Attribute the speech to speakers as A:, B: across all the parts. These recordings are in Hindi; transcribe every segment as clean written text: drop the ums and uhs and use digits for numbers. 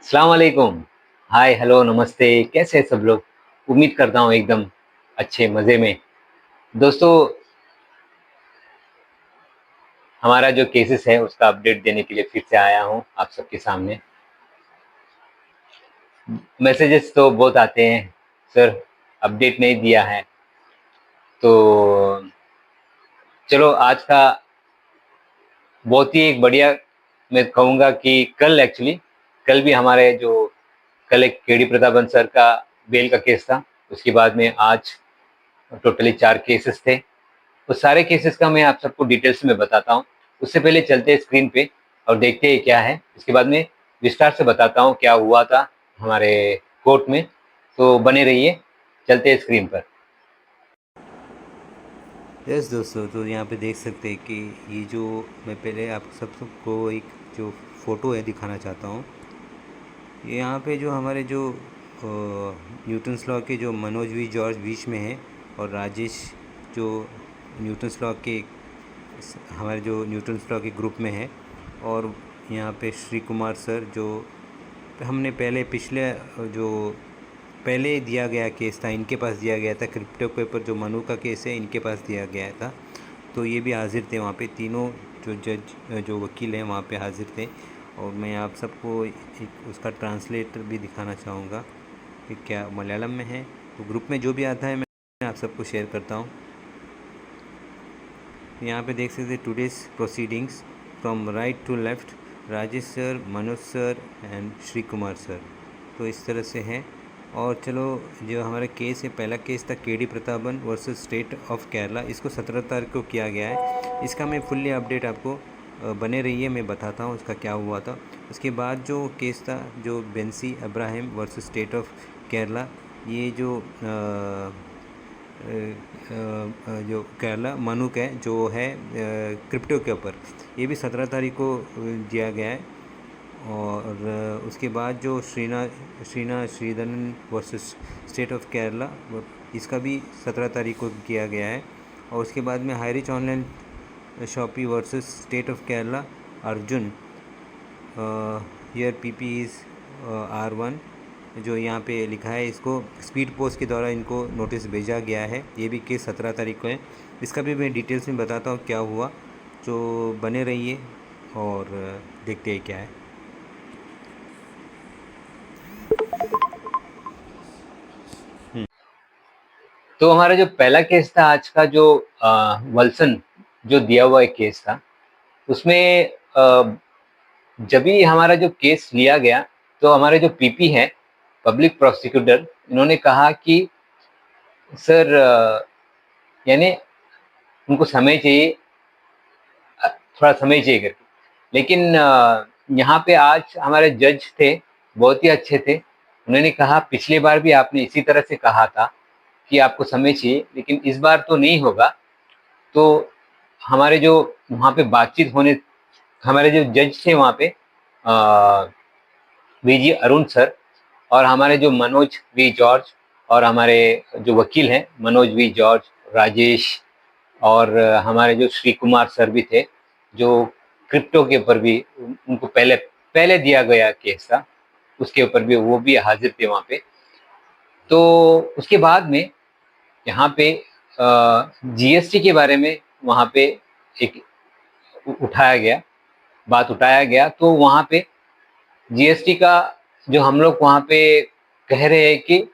A: अस्सलाम वालेकुम। हाय, हेलो, नमस्ते। कैसे हैं सब लोग? उम्मीद करता हूँ एकदम अच्छे मज़े में। दोस्तों, हमारा जो केसेस है उसका अपडेट देने के लिए फिर से आया हूँ आप सबके सामने। मैसेजेस तो बहुत आते हैं, सर अपडेट नहीं दिया है। तो चलो आज का बहुत ही एक बढ़िया, मैं कहूँगा कि कल भी हमारे जो कल एक केडी प्रतापन सर का बेल का केस था। उसके बाद में आज टोटली 4 केसेस थे। तो सारे केसेस का मैं आप सबको डिटेल्स में बताता हूँ। उससे पहले चलते हैं स्क्रीन पे और देखते हैं क्या है। इसके बाद में विस्तार से बताता हूँ क्या हुआ था हमारे कोर्ट में। तो बने रहिए, चलते हैं स्क्रीन पर।
B: यस दोस्तों, तो यहाँ पे देख सकते हैं कि ये जो मैं पहले आप सबको एक जो फ़ोटो है दिखाना चाहता हूँ। ये यहाँ पे जो हमारे जो न्यूटन्स लॉ के जो मनोज वी जॉर्ज बीच में है, और राजेश जो न्यूटन्स लॉ के हमारे जो न्यूटन्स लॉ के ग्रुप में है। और यहाँ पे श्री कुमार सर जो हमने पहले पिछले जो पहले दिया गया केस था, इनके पास दिया गया था क्रिप्टो के ऊपर, जो मनु का केस है इनके पास दिया गया था। तो ये भी हाजिर थे वहाँ पे, तीनों जो जज जो वकील हैं वहाँ पे हाजिर थे। और मैं आप सबको एक उसका ट्रांसलेटर भी दिखाना चाहूँगा कि क्या मलयालम में है। तो ग्रुप में जो भी आता है मैं आप सबको शेयर करता हूँ। यहाँ पे देख सकते हैं today's proceedings from right to left, Rajesh sir, Manoj sir and Shri Kumar sir. तो इस तरह से है। और चलो, जो हमारा केस है, पहला केस था KD Prathapan versus state of Kerala. इसको 17 तारीख को किया गया है। इसका मैं फुल्ली अपडेट आपको बने रहिए, मैं बताता हूँ इसका क्या हुआ था। उसके बाद जो केस था जो Bensy Abraham versus state of Kerala, ये जो जो केरला मनु का जो है क्रिप्टो के ऊपर, ये भी 17 तारीख को दिया गया है। और उसके बाद जो Shreena Sreedharan versus state of Kerala, इसका भी 17 तारीख को किया गया है। और उसके बाद में Highrich online shoppe versus state of Kerala, Arjun here PP is R1, जो यहाँ पे लिखा है, इसको स्पीड पोस्ट के द्वारा इनको नोटिस भेजा गया है। ये भी केस 17 तारीख को है। इसका भी मैं डिटेल्स में बताता हूँ क्या हुआ। तो बने रहिए और देखते हैं क्या है।
A: तो हमारा जो पहला केस था आज का, जो वल्सन जो दिया हुआ एक केस था, उसमें जब भी हमारा जो केस लिया गया, तो हमारे जो पीपी हैं, पब्लिक प्रोसिक्यूटर, इन्होंने कहा कि सर, यानी उनको समय चाहिए, थोड़ा समय चाहिए करके। लेकिन यहाँ पे आज हमारे जज थे, बहुत ही अच्छे थे। उन्होंने कहा पिछली बार भी आपने इसी तरह से कहा था कि आपको समय चाहिए, लेकिन इस बार तो नहीं होगा। तो हमारे जो वहाँ पे बातचीत होने, हमारे जो जज थे वहाँ पे, वीजी अरुण सर, और हमारे जो मनोज वी जॉर्ज, और हमारे जो वकील हैं मनोज वी जॉर्ज, राजेश, और हमारे जो श्री कुमार सर भी थे, जो क्रिप्टो के ऊपर भी उनको पहले पहले दिया गया केस था, उसके ऊपर भी वो भी हाजिर थे वहाँ पे। तो उसके बाद में यहाँ पे जीएसटी के बारे में वहाँ पे एक उठाया गया, बात उठाया गया। तो वहाँ पे जीएसटी का जो हम लोग वहाँ पे कह रहे हैं कि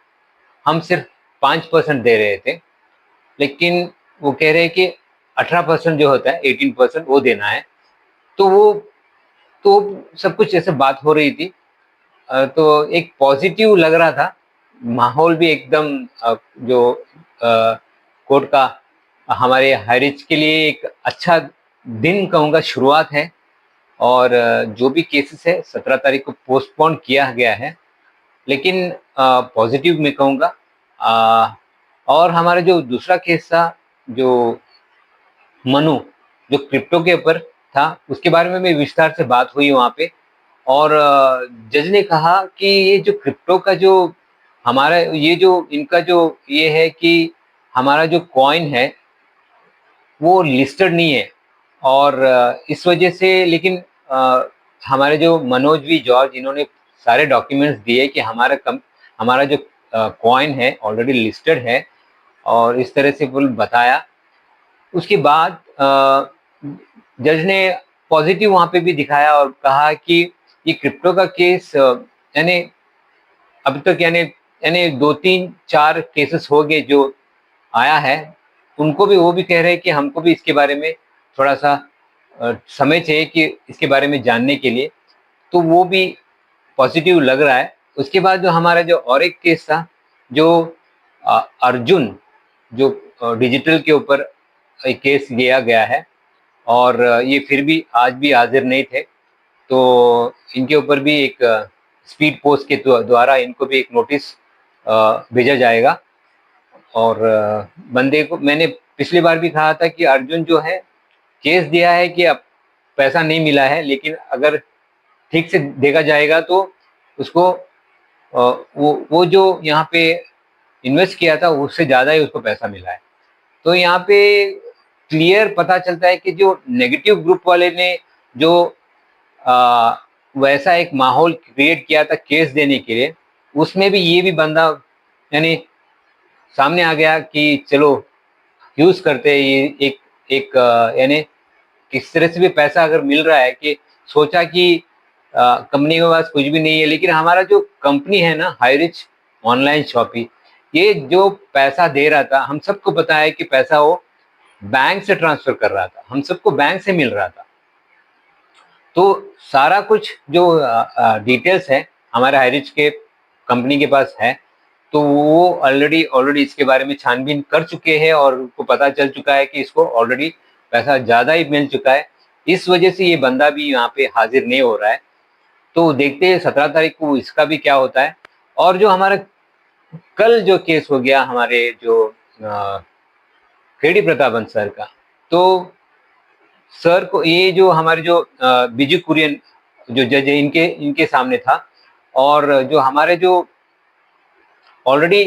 A: हम सिर्फ 5% दे रहे थे, लेकिन वो कह रहे हैं कि 18% जो होता है, 18% वो देना है। तो वो तो सब कुछ ऐसे बात हो रही थी। तो एक पॉजिटिव लग रहा था, माहौल भी एकदम जो कोर्ट का हमारे हाईरिच के लिए एक अच्छा दिन कहूँगा, शुरुआत है। और जो भी केसेस है 17 तारीख को पोस्टपोन किया गया है, लेकिन पॉजिटिव मैं कहूँगा। और हमारा जो दूसरा केस था, जो मनु, जो क्रिप्टो के ऊपर था, उसके बारे में भी विस्तार से बात हुई वहाँ पे। और जज ने कहा कि ये जो क्रिप्टो का जो हमारा ये जो इनका जो ये है कि हमारा जो कॉइन है वो लिस्टेड नहीं है। और इस वजह से, लेकिन हमारे जो मनोज वी जॉर्ज, इन्होंने सारे डॉक्यूमेंट्स दिए कि हमारा जो कॉइन है ऑलरेडी लिस्टेड है, और इस तरह से फुल बताया। उसके बाद जज ने पॉजिटिव वहाँ पे भी दिखाया और कहा कि ये क्रिप्टो का केस यानी अब तक यानी 2-3-4 केसेस हो गए जो आया है, उनको भी वो भी कह रहे हैं कि हमको भी इसके बारे में थोड़ा-सा समय चाहिए कि इसके बारे में जानने के लिए, तो वो भी पॉजिटिव लग रहा है। उसके बाद जो हमारा जो और एक केस था, जो अर्जुन, जो डिजिटल के ऊपर एक केस लिया गया है, और ये फिर भी आज भी हाजिर नहीं थे, तो इनके ऊपर भी एक स्पीड पोस्ट के द्वारा इनको भी एक नोटिस भेजा जाएगा। और बंदे को मैंने पिछली बार भी कहा था कि अर्जुन जो है, केस दिया है कि अब पैसा नहीं मिला है, लेकिन अगर ठीक से देखा जाएगा तो उसको वो जो यहाँ पे इन्वेस्ट किया था उससे ज़्यादा ही उसको पैसा मिला है। तो यहाँ पे क्लियर पता चलता है कि जो नेगेटिव ग्रुप वाले ने जो आ, वैसा एक माहौल क्रिएट किया था केस देने के लिए, उसमें भी ये भी बंदा यानी सामने आ गया कि चलो यूज करते हैं ये एक यानी किस तरह से भी पैसा अगर मिल रहा है, कि सोचा कि कंपनी के पास कुछ भी नहीं है, लेकिन हमारा जो कंपनी है ना, हाईरिच ऑनलाइन शॉपिंग, ये जो पैसा दे रहा था, हम सबको पता है कि पैसा वो बैंक से ट्रांसफर कर रहा था, हम सबको बैंक से मिल रहा था। तो सारा कुछ जो डिटेल्स है हमारे हाईरिच के कंपनी के पास है, तो वो ऑलरेडी इसके बारे में छानबीन कर चुके हैं और उनको पता चल चुका है कि इसको ऑलरेडी पैसा ज़्यादा ही मिल चुका है। इस वजह से ये बंदा भी यहाँ पे हाजिर नहीं हो रहा है। तो देखते हैं 17 तारीख को इसका भी क्या होता है। और जो हमारा कल जो केस हो गया हमारे जो केडी प्रतापन सर का, तो सर को ये जो हमारे जो बिजू कुरियन जो जज है, इनके सामने था, और जो हमारे जो ऑलरेडी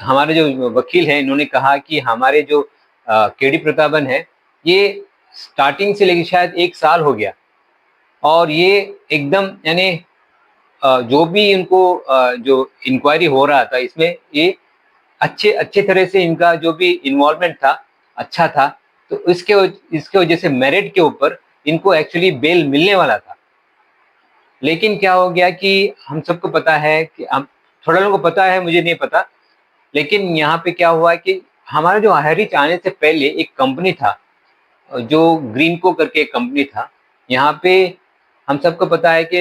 A: हमारे जो वकील हैं, इन्होंने कहा कि हमारे जो केडी प्रतापन है, ये स्टार्टिंग से लेकर शायद 1 साल हो गया, और ये एकदम यानी जो भी इनको जो इंक्वायरी हो रहा था, इसमें ये अच्छे तरह से इनका जो भी इन्वॉल्वमेंट था, अच्छा था। तो इसके वजह से मेरिट के ऊपर इनको एक्चुअली बेल मिलने वाला था। लेकिन क्या हो गया कि हम सबको पता है कि हम थोड़ा लोगों को पता है, मुझे नहीं पता, लेकिन यहाँ पे क्या हुआ कि हमारा जो हाईरिच आने से पहले एक कंपनी था, जो ग्रीनको करके एक कंपनी था। यहाँ पे हम सबको पता है कि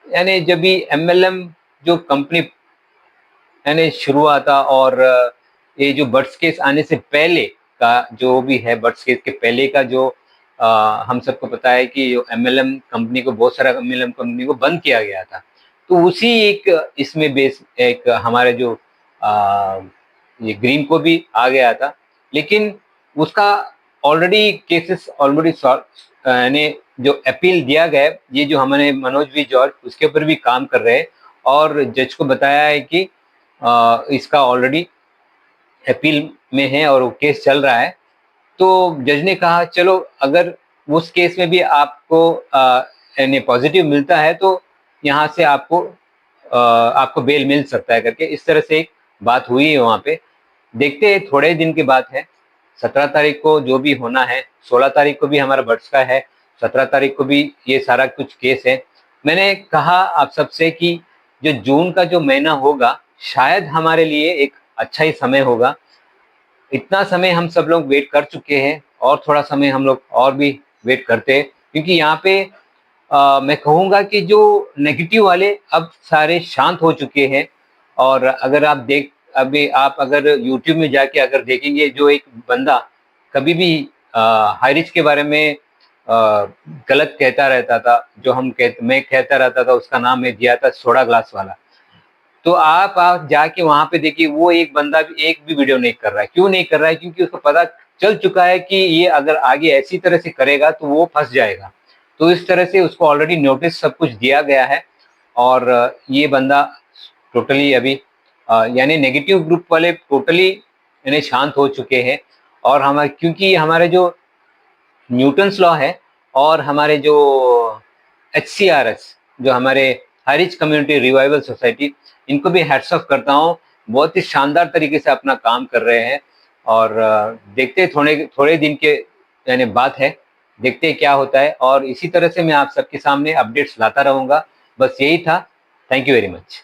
A: यानी जब भी एमएलएम जो कंपनी यानी शुरू हुआ था, और ये जो बर्ड्स केस आने से पहले का जो भी है, बर्ड्स केस के पहले का जो हम सबको पता है कि एमएलएम कंपनी को, बहुत सारा एमएलएम कंपनी को बंद किया गया था। तो उसी एक इसमें बेस एक हमारे जो ये ग्रीन को भी आ गया था, लेकिन उसका ऑलरेडी केसेस ऑलरेडी यानी जो अपील दिया गया, ये जो हमारे मनोज वी जॉर्ज उसके ऊपर भी काम कर रहे हैं, और जज को बताया है कि इसका ऑलरेडी अपील में है और वो केस चल रहा है। तो जज ने कहा चलो अगर उस केस में भी आपको यानी पॉजिटिव मिलता है तो यहाँ से आपको बेल मिल सकता है करके, इस तरह से एक बात हुई है वहाँ पे। देखते हैं, थोड़े दिन की बात है। 17 तारीख को जो भी होना है, 16 तारीख को भी हमारा बर्ड्स का है, 17 तारीख को भी ये सारा कुछ केस है। मैंने कहा आप सबसे कि जो जून का जो महीना होगा, शायद हमारे लिए एक अच्छा ही समय होगा। इतना समय हम सब लोग वेट कर चुके हैं, और थोड़ा समय हम लोग और भी वेट करते हैं, क्योंकि यहाँ पे मैं कहूँगा कि जो नेगेटिव वाले अब सारे शांत हो चुके हैं। और अगर आप अगर यूट्यूब में जाके अगर देखेंगे, जो एक बंदा कभी भी हाईरिच के बारे में गलत कहता रहता था, मैं कहता रहता था, उसका नाम मैं दिया था सोडा ग्लास वाला। तो आप जाके वहाँ पे देखिए, वो एक बंदा भी एक भी वीडियो नहीं कर रहा है। क्यों नहीं कर रहा है? क्योंकि उसको पता चल चुका है कि ये अगर आगे ऐसी तरह से करेगा तो वो फंस जाएगा। तो इस तरह से उसको ऑलरेडी नोटिस सब कुछ दिया गया है, और ये बंदा टोटली अभी यानी नेगेटिव ग्रुप वाले टोटली यानी शांत हो चुके हैं। और क्योंकि हमारे जो न्यूटन्स लॉ है, और हमारे जो HCRS जो हमारे हरिज कम्युनिटी रिवाइवल सोसाइटी, इनको भी हैट्स ऑफ करता हूँ। बहुत ही शानदार तरीके से अपना काम कर रहे हैं और देखते थोड़े दिन के यानी बात है, देखते हैं क्या होता है और इसी तरह से मैं आप सबके सामने अपडेट्स लाता रहूंगा। बस यही था। Thank you very much.